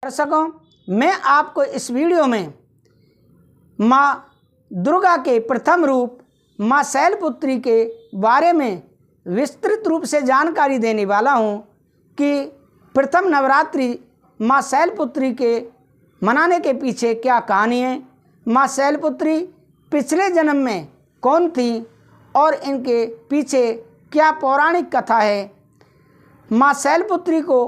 दर्शकों, मैं आपको इस वीडियो में माँ दुर्गा के प्रथम रूप माँ शैलपुत्री के बारे में विस्तृत रूप से जानकारी देने वाला हूँ कि प्रथम नवरात्रि माँ शैलपुत्री के मनाने के पीछे क्या कहानी है, माँ शैलपुत्री पिछले जन्म में कौन थी और इनके पीछे क्या पौराणिक कथा है। माँ शैलपुत्री को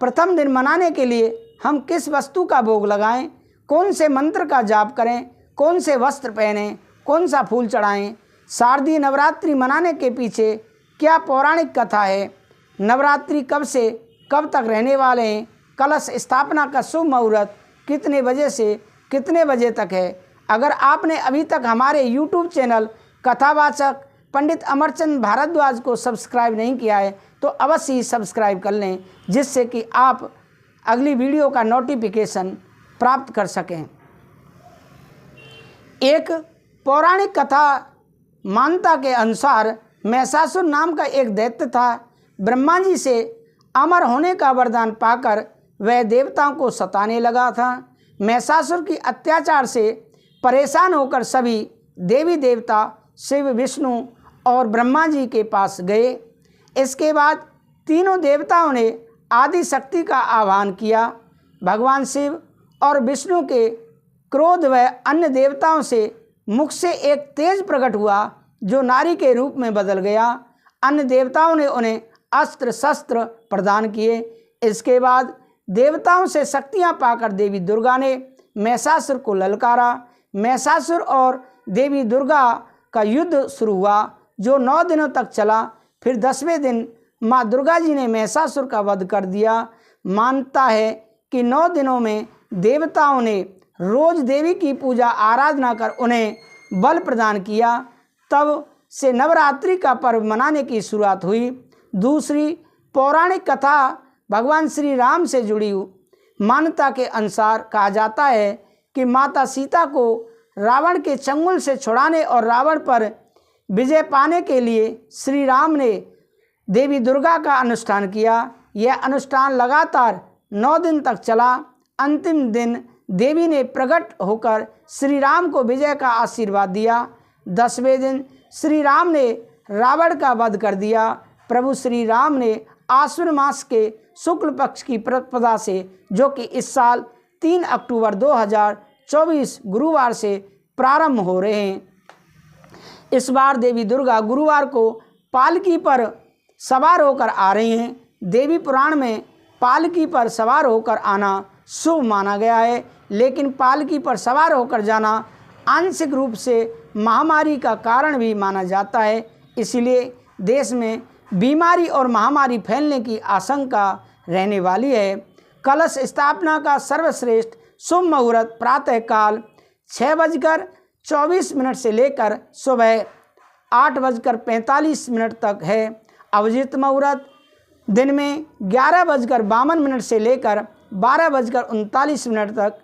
प्रथम दिन मनाने के लिए हम किस वस्तु का भोग लगाएं, कौन से मंत्र का जाप करें, कौन से वस्त्र पहनें, कौन सा फूल चढ़ाएं, शारदीय नवरात्रि मनाने के पीछे क्या पौराणिक कथा है, नवरात्रि कब से कब तक रहने वाले हैं, कलश स्थापना का शुभ मुहूर्त कितने बजे से कितने बजे तक है। अगर आपने अभी तक हमारे YouTube चैनल कथावाचक पंडित अमरचंद भारद्वाज को सब्सक्राइब नहीं किया है तो अवश्य ही सब्सक्राइब कर लें, जिससे कि आप अगली वीडियो का नोटिफिकेशन प्राप्त कर सकें। एक पौराणिक कथा मान्यता के अनुसार महिषासुर नाम का एक दैत्य था। ब्रह्मा जी से अमर होने का वरदान पाकर वह देवताओं को सताने लगा था। महिषासुर की अत्याचार से परेशान होकर सभी देवी देवता शिव, विष्णु और ब्रह्मा जी के पास गए। इसके बाद तीनों देवताओं ने आदि शक्ति का आह्वान किया। भगवान शिव और विष्णु के क्रोध व अन्य देवताओं से मुख से एक तेज प्रकट हुआ जो नारी के रूप में बदल गया। अन्य देवताओं ने उन्हें अस्त्र शस्त्र प्रदान किए। इसके बाद देवताओं से शक्तियां पाकर देवी दुर्गा ने महिषासुर को ललकारा। महिषासुर और देवी दुर्गा का युद्ध शुरू हुआ जो 9 दिनों तक चला। फिर 10वें दिन माँ दुर्गा जी ने महिषासुर का वध कर दिया। मानता है कि 9 दिनों में देवताओं ने रोज देवी की पूजा आराधना कर उन्हें बल प्रदान किया। तब से नवरात्रि का पर्व मनाने की शुरुआत हुई। दूसरी पौराणिक कथा भगवान श्री राम से जुड़ी मान्यता के अनुसार कहा जाता है कि माता सीता को रावण के चंगुल से छुड़ाने और रावण पर विजय पाने के लिए श्री राम ने देवी दुर्गा का अनुष्ठान किया। यह अनुष्ठान लगातार 9 दिन तक चला। अंतिम दिन देवी ने प्रकट होकर श्री राम को विजय का आशीर्वाद दिया। 10वें दिन श्री राम ने रावण का वध कर दिया। प्रभु श्री राम ने आश्विन मास के शुक्ल पक्ष की प्रतिपदा से, जो कि इस साल 3 अक्टूबर 2024 गुरुवार से प्रारंभ हो रहे हैं, इस बार देवी दुर्गा गुरुवार को पालकी पर सवार होकर आ रही हैं। देवी पुराण में पालकी पर सवार होकर आना शुभ माना गया है, लेकिन पालकी पर सवार होकर जाना आंशिक रूप से महामारी का कारण भी माना जाता है। इसलिए देश में बीमारी और महामारी फैलने की आशंका रहने वाली है। कलश स्थापना का सर्वश्रेष्ठ शुभ मुहूर्त प्रातःकाल 6:24 से लेकर सुबह 8:45 तक है। अभिजित मुहूर्त दिन में 11:52 से लेकर 12:39 तक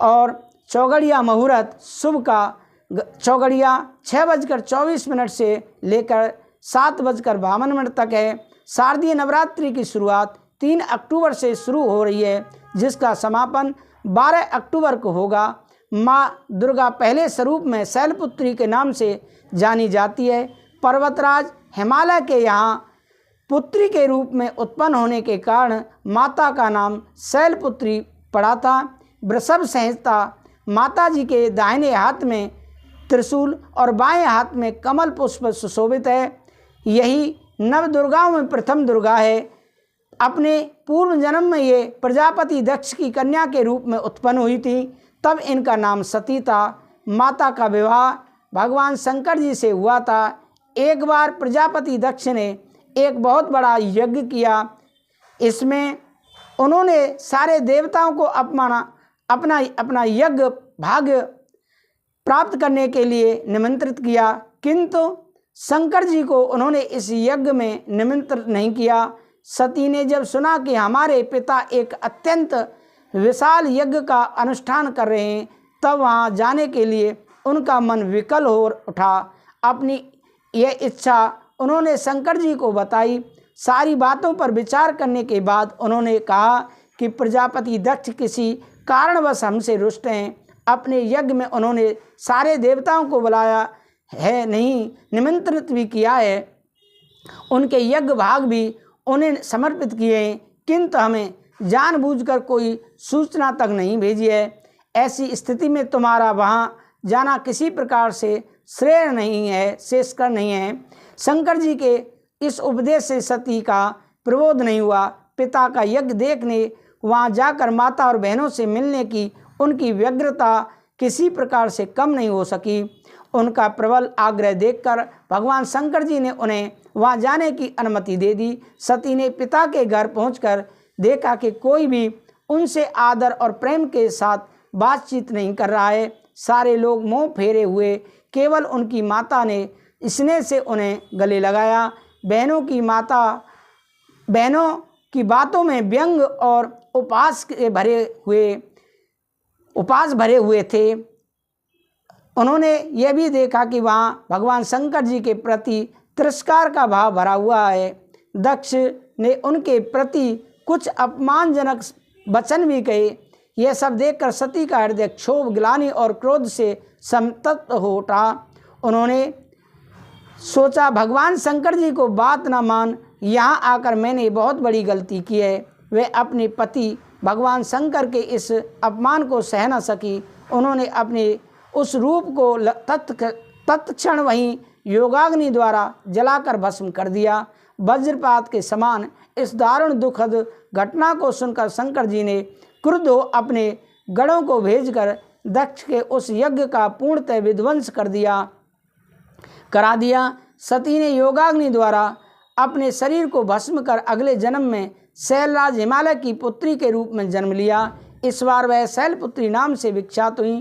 और चौगड़िया मुहूर्त शुभ का चौगड़िया 6:24 से लेकर 7:52 तक है। शारदीय नवरात्रि की शुरुआत 3 अक्टूबर से शुरू हो रही है, जिसका समापन 12 अक्टूबर को होगा। माँ दुर्गा पहले स्वरूप में शैलपुत्री के नाम से जानी जाती है। पर्वतराज हिमालय के यहाँ पुत्री के रूप में उत्पन्न होने के कारण माता का नाम शैलपुत्री पड़ा था। वृषभ संहिता माता जी के दाहिने हाथ में त्रिशूल और बाएं हाथ में कमल पुष्प सुशोभित है। यही नव दुर्गाओं में प्रथम दुर्गा है। अपने पूर्व जन्म में ये प्रजापति दक्ष की कन्या के रूप में उत्पन्न हुई थी, तब इनका नाम सती था। माता का विवाह भगवान शंकर जी से हुआ था। एक बार प्रजापति दक्ष ने एक बहुत बड़ा यज्ञ किया। इसमें उन्होंने सारे देवताओं को अपना यज्ञ भाग्य प्राप्त करने के लिए निमंत्रित किया, किंतु शंकर जी को उन्होंने इस यज्ञ में निमंत्रित नहीं किया। सती ने जब सुना कि हमारे पिता एक अत्यंत विशाल यज्ञ का अनुष्ठान कर रहे हैं, तब वहाँ जाने के लिए उनका मन विकल हो उठा। अपनी यह इच्छा उन्होंने शंकर जी को बताई। सारी बातों पर विचार करने के बाद उन्होंने कहा कि प्रजापति दक्ष किसी कारणवश हमसे रुष्ट हैं। अपने यज्ञ में उन्होंने सारे देवताओं को बुलाया है, नहीं निमंत्रित भी किया है, उनके यज्ञ भाग भी उन्हें समर्पित किए हैं, किंतु हमें जानबूझकर कोई सूचना तक नहीं भेजी है। ऐसी स्थिति में तुम्हारा वहाँ जाना किसी प्रकार से श्रेय नहीं है, श्रेयस्कर नहीं है। शंकर जी के इस उपदेश से सती का प्रबोध नहीं हुआ। पिता का यज्ञ देखने वहाँ जाकर माता और बहनों से मिलने की उनकी व्यग्रता किसी प्रकार से कम नहीं हो सकी। उनका प्रबल आग्रह देखकर भगवान शंकर जी ने उन्हें वहाँ जाने की अनुमति दे दी। सती ने पिता के घर पहुंचकर देखा कि कोई भी उनसे आदर और प्रेम के साथ बातचीत नहीं कर रहा है। सारे लोग मुंह फेरे हुए, केवल उनकी माता ने स्नेह से उन्हें गले लगाया। बहनों की बातों में व्यंग और उपहास भरे हुए थे। उन्होंने यह भी देखा कि वहाँ भगवान शंकर जी के प्रति तिरस्कार का भाव भरा हुआ है। दक्ष ने उनके प्रति कुछ अपमानजनक वचन भी कहे। यह सब देखकर सती का हृदय क्षोभ, ग्लानि और क्रोध से संतप्त हो उठा। उन्होंने सोचा, भगवान शंकर जी को बात न मान, यहाँ आकर मैंने बहुत बड़ी गलती की है। वे अपने पति भगवान शंकर के इस अपमान को सह न सकी। उन्होंने अपने उस रूप को तत्क्षण वहीं योगाग्नि द्वारा जलाकर भस्म कर दिया। वज्रपात के समान इस दारुण दुखद घटना को सुनकर शंकर जी ने क्रुद्ध हो अपने गणों को भेजकर दक्ष के उस यज्ञ का पूर्णतः विध्वंस करा दिया। सती ने योगाग्नि द्वारा अपने शरीर को भस्म कर अगले जन्म में शैलराज हिमालय की पुत्री के रूप में जन्म लिया। इस बार वह शैलपुत्री नाम से विख्यात हुई।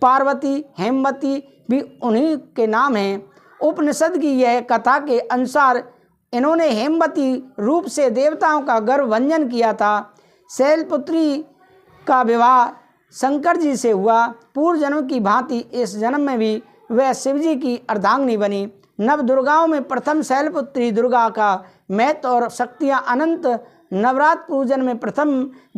पार्वती, हेमवती भी उन्हीं के नाम हैं। उपनिषद की यह कथा के अनुसार इन्होंने हेमवती रूप से देवताओं का गर्व भंजन किया था। शैलपुत्री का विवाह शंकर जी से हुआ। पूर्व जन्म की भांति इस जन्म में भी वह शिवजी की अर्धांगिनी बनी। नव दुर्गाओं में प्रथम शैलपुत्री दुर्गा का महत्व और शक्तियाँ अनंत। नवरात्र पूजन में प्रथम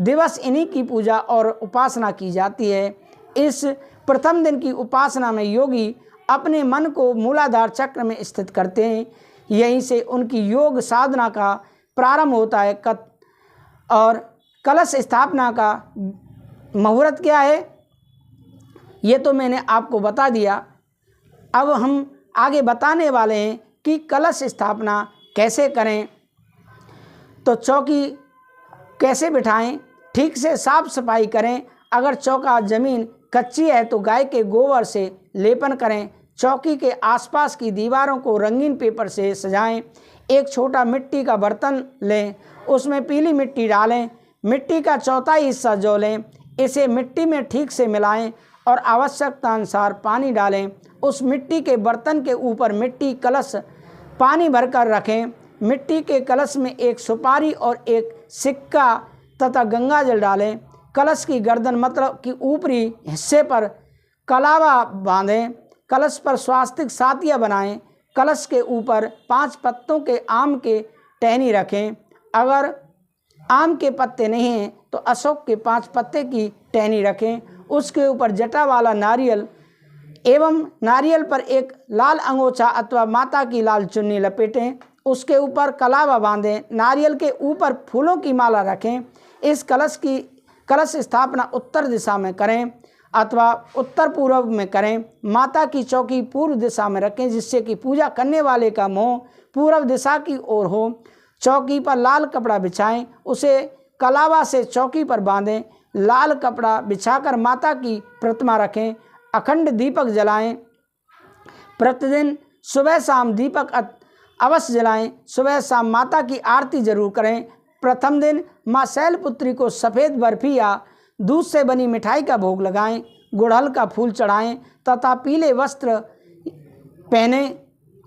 दिवस इन्हीं की पूजा और उपासना की जाती है। इस प्रथम दिन की उपासना में योगी अपने मन को मूलाधार चक्र में स्थित करते हैं। यहीं से उनकी योग साधना का प्रारंभ होता है। और कलश स्थापना का मुहूर्त क्या है, ये तो मैंने आपको बता दिया। अब हम आगे बताने वाले हैं कि कलश स्थापना कैसे करें। तो चौकी कैसे बिठाएं, ठीक से साफ सफाई करें। अगर चौका जमीन कच्ची है तो गाय के गोबर से लेपन करें। चौकी के आसपास की दीवारों को रंगीन पेपर से सजाएं। एक छोटा मिट्टी का बर्तन लें, उसमें पीली मिट्टी डालें। मिट्टी का चौथाई हिस्सा जौ लें, इसे मिट्टी में ठीक से मिलाएं और आवश्यकता अनुसार पानी डालें। उस मिट्टी के बर्तन के ऊपर मिट्टी कलश पानी भरकर रखें। मिट्टी के कलश में एक सुपारी और एक सिक्का तथा गंगा जल डालें। कलश की गर्दन मतलब कि ऊपरी हिस्से पर कलावा बांधें। कलश पर स्वास्तिक सातिया बनाएं। कलश के ऊपर 5 पत्तों के आम के टहनी रखें। अगर आम के पत्ते नहीं हैं तो अशोक के 5 पत्ते की टहनी रखें। उसके ऊपर जटा वाला नारियल एवं नारियल पर एक लाल अंगोछा अथवा माता की लाल चुन्नी लपेटें। उसके ऊपर कलावा बांधें। नारियल के ऊपर फूलों की माला रखें। इस कलश स्थापना उत्तर दिशा में करें अथवा उत्तर पूर्व में करें। माता की चौकी पूर्व दिशा में रखें, जिससे कि पूजा करने वाले का मुँह पूर्व दिशा की ओर हो। चौकी पर लाल कपड़ा बिछाएं, उसे कलावा से चौकी पर बांधें। लाल कपड़ा बिछाकर माता की प्रतिमा रखें। अखंड दीपक जलाएं। प्रतिदिन सुबह शाम दीपक अवश्य जलाएं। सुबह शाम माता की आरती जरूर करें। प्रथम दिन माँ शैलपुत्री को सफ़ेद बर्फी या दूध से बनी मिठाई का भोग लगाएं। गुड़हल का फूल चढ़ाएं तथा पीले वस्त्र पहने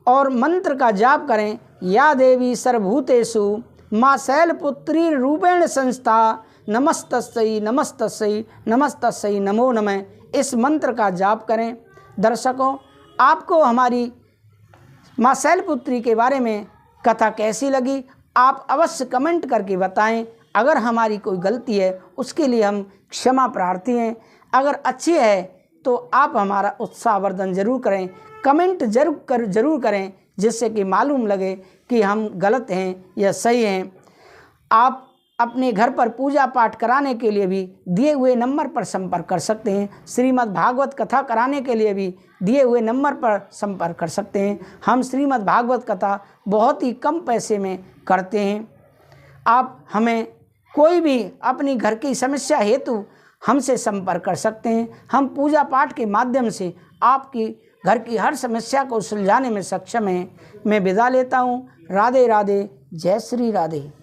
और मंत्र का जाप करें। या देवी सर्वभूतेषु माँ शैलपुत्री रूपेण संस्था नमस्तस्यै नमस्तस्यै नमस्तस्यै नमो नमः, इस मंत्र का जाप करें। दर्शकों, आपको हमारी माँ शैलपुत्री के बारे में कथा कैसी लगी, आप अवश्य कमेंट करके बताएं। अगर हमारी कोई गलती है उसके लिए हम क्षमा प्रार्थी हैं। अगर अच्छी है तो आप हमारा उत्साहवर्धन जरूर करें, कमेंट जरूर करें, जिससे कि मालूम लगे कि हम गलत हैं या सही हैं। आप अपने घर पर पूजा पाठ कराने के लिए भी दिए हुए नंबर पर संपर्क कर सकते हैं। श्रीमद् भागवत कथा कराने के लिए भी दिए हुए नंबर पर संपर्क कर सकते हैं। हम श्रीमद् भागवत कथा बहुत ही कम पैसे में करते हैं। आप हमें कोई भी अपनी घर की समस्या हेतु हमसे संपर्क कर सकते हैं। हम पूजा पाठ के माध्यम से आपकी घर की हर समस्या को सुलझाने में सक्षम हैं। मैं विदा लेता हूँ। राधे राधे, जय श्री राधे।